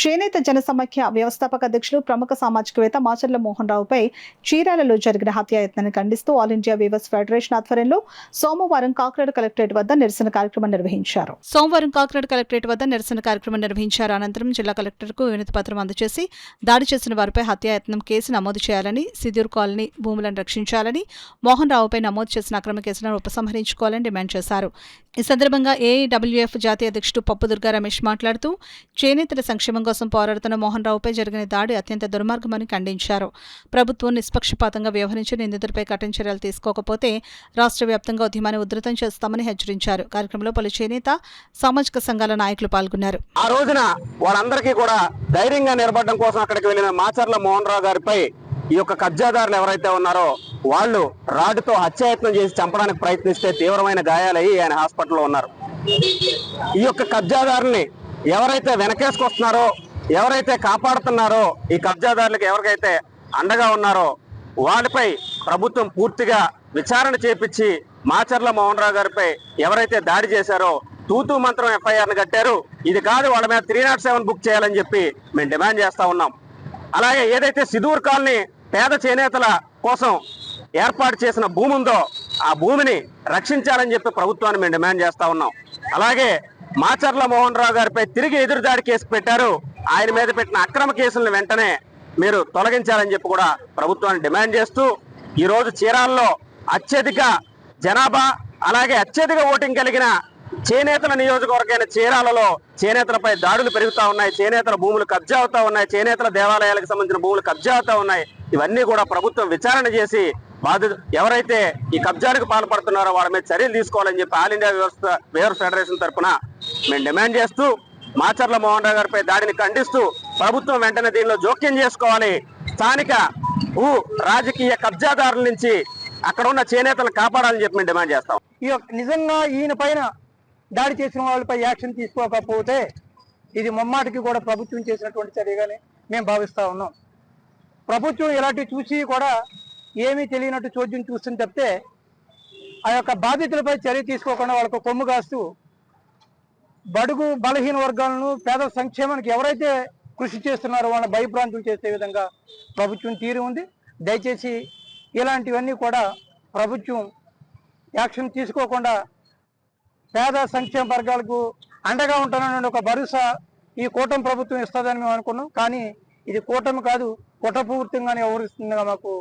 చేనేత జనసమాఖ్య వ్యవస్థాపక అధ్యక్షులు ప్రముఖ సామాజికవేత్త మాచర్ల మోహన్ రావుపై చీరాలలో జరిగిన హత్యాయత్నాన్ని ఖండిస్తూ ఆల్ ఇండియా వీవర్స్ ఫెడరేషన్ ఆధ్వర్యంలో సోమవారం కాకినాడ కలెక్టరేట్ వద్ద నిరసన కార్యక్రమం నిర్వహించారు. అనంతరం జిల్లా కలెక్టర్కు వినతి పత్రం అందజేసి దాడి చేసిన వారిపై హత్యాయత్నం కేసు నమోదు చేయాలని, సిద్యూర్ కాలనీ భూములను రక్షించాలని, మోహన్ రావుపై నమోదు చేసిన అక్రమ కేసులను ఉపసంహరించుకోవాలని డిమాండ్ చేశారు. ఈ సందర్భంగా ఏఐడబ్ల్యూఎఫ్ జాతీయ అధ్యక్షుడు పప్పు దుర్గా రమేష్ మాట్లాడుతూ చేనేతల సంక్షేమం కోసం పోరాడుతున్న మోహన్ రావుపై జరిగిన దాడి అత్యంత దుర్మార్గమని ఖండించారు. ప్రభుత్వం నిష్పక్షపాతంగా వ్యవహరించి నిందితుడిపై కఠిన చర్యలు తీసుకోకపోతే రాష్ట్ర వ్యాప్తంగా ఉద్యమాన్ని ఉధృతం చేస్తామని హెచ్చరించారు. కార్యక్రమంలో పలు చేనేత సామాజిక సంఘాల నాయకులు పాల్గొన్నారు. ఆ రోజున వాళ్ళందరికీ కూడా ధైర్యంగా నిలబడడం కోసం అక్కడికి వెళ్లిన మాచర్ల మోహన్ రావు గారిపై ఈ యొక్క కబ్జాదారులు ఎవరైతే ఉన్నారో వాళ్ళు రాడ్డుతో హత్యాయత్నం చేసి చంపడానికి ప్రయత్నిస్తే తీవ్రమైన గాయాలయ్యి ఆయన హాస్పిటల్లో ఉన్నారు. ఈ యొక్క కబ్జాదారుల్ని ఎవరైతే వెనకేసుకొస్తున్నారో, ఎవరైతే కాపాడుతున్నారో, ఈ కబ్జాదారులకు ఎవరికైతే అండగా ఉన్నారో వాళ్ళపై ప్రభుత్వం పూర్తిగా విచారణ చేపించి మాచర్ల మోహన్ రావు గారిపై ఎవరైతే దాడి చేశారో తూతూ మంత్రం ఎఫ్ఐఆర్ను కట్టారు. ఇది కాదు, వాళ్ళ మీద 307 బుక్ చేయాలని చెప్పి మేము డిమాండ్ చేస్తా ఉన్నాం. అలాగే ఏదైతే సిదూర్ కాలనీ పేద చేనేతల కోసం ఏర్పాటు చేసిన భూమి ఉందో ఆ భూమిని రక్షించాలని చెప్పి ప్రభుత్వాన్ని మేము డిమాండ్ చేస్తా ఉన్నాం. అలాగే మాచర్ల మోహన్ రావు గారిపై తిరిగి ఎదురుదాడి కేసు పెట్టారు. ఆయన మీద పెట్టిన అక్రమ కేసులను వెంటనే మీరు తొలగించాలని చెప్పి కూడా ప్రభుత్వాన్ని డిమాండ్ చేస్తూ ఈరోజు చీరాలలో అత్యధిక జనాభా అలాగే అత్యధిక ఓటింగ్ కలిగిన చేనేతల నియోజకవర్గమైన చీరాలలో చేనేతలపై దాడులు పెరుగుతూ ఉన్నాయి. చేనేతల భూములు కబ్జా అవుతా ఉన్నాయి. చేనేతల దేవాలయాలకు సంబంధించిన భూములు కబ్జా అవుతా ఉన్నాయి. ఇవన్నీ కూడా ప్రభుత్వం విచారణ చేసి బాధితులు ఎవరైతే ఈ కబ్జాలకు పాల్పడుతున్నారో వాళ్ళ మీద చర్యలు తీసుకోవాలని చెప్పి ఆల్ ఇండియా వీవర్స్ ఫెడరేషన్ తరఫున మేము డిమాండ్ చేస్తూ మాచర్ల మోహన్ రావు గారిపై దాడిని ఖండిస్తూ ప్రభుత్వం వెంటనే దీనిలో జోక్యం చేసుకోవాలి. స్థానిక రాజకీయ కబ్జాదారుల నుంచి అక్కడ ఉన్న చేనేతలను కాపాడాలని చెప్పి మేము డిమాండ్ చేస్తాం. నిజంగా ఈయన పైన దాడి చేసిన వాళ్ళపై యాక్షన్ తీసుకోకపోతే ఇది ముమ్మాటికి కూడా ప్రభుత్వం చేసినటువంటి చర్యగానే మేము భావిస్తూ ఉన్నాం. ప్రభుత్వం ఇలాంటివి చూసి కూడా ఏమీ తెలియనట్టు చోద్యం చూస్తుంది తప్పితే ఆ యొక్క బాధితులపై చర్య తీసుకోకుండా వాళ్ళకు కొమ్ము కాస్తూ బడుగు బలహీన వర్గాలను పేద సంక్షేమానికి ఎవరైతే కృషి చేస్తున్నారో వాళ్ళని భయభ్రాంతులు చేసే విధంగా ప్రభుత్వం తీరు ఉంది. దయచేసి ఇలాంటివన్నీ కూడా ప్రభుత్వం యాక్షన్ తీసుకోకుండా పేద సంక్షేమ వర్గాలకు అండగా ఉంటానని ఒక భరోసా ఈ కూటమి ప్రభుత్వం ఇస్తుందని మేము అనుకున్నాం. కానీ ఇది కూటమి కాదు, కుట్రపూర్తిగానే వ్యవహరిస్తుందిగా మాకు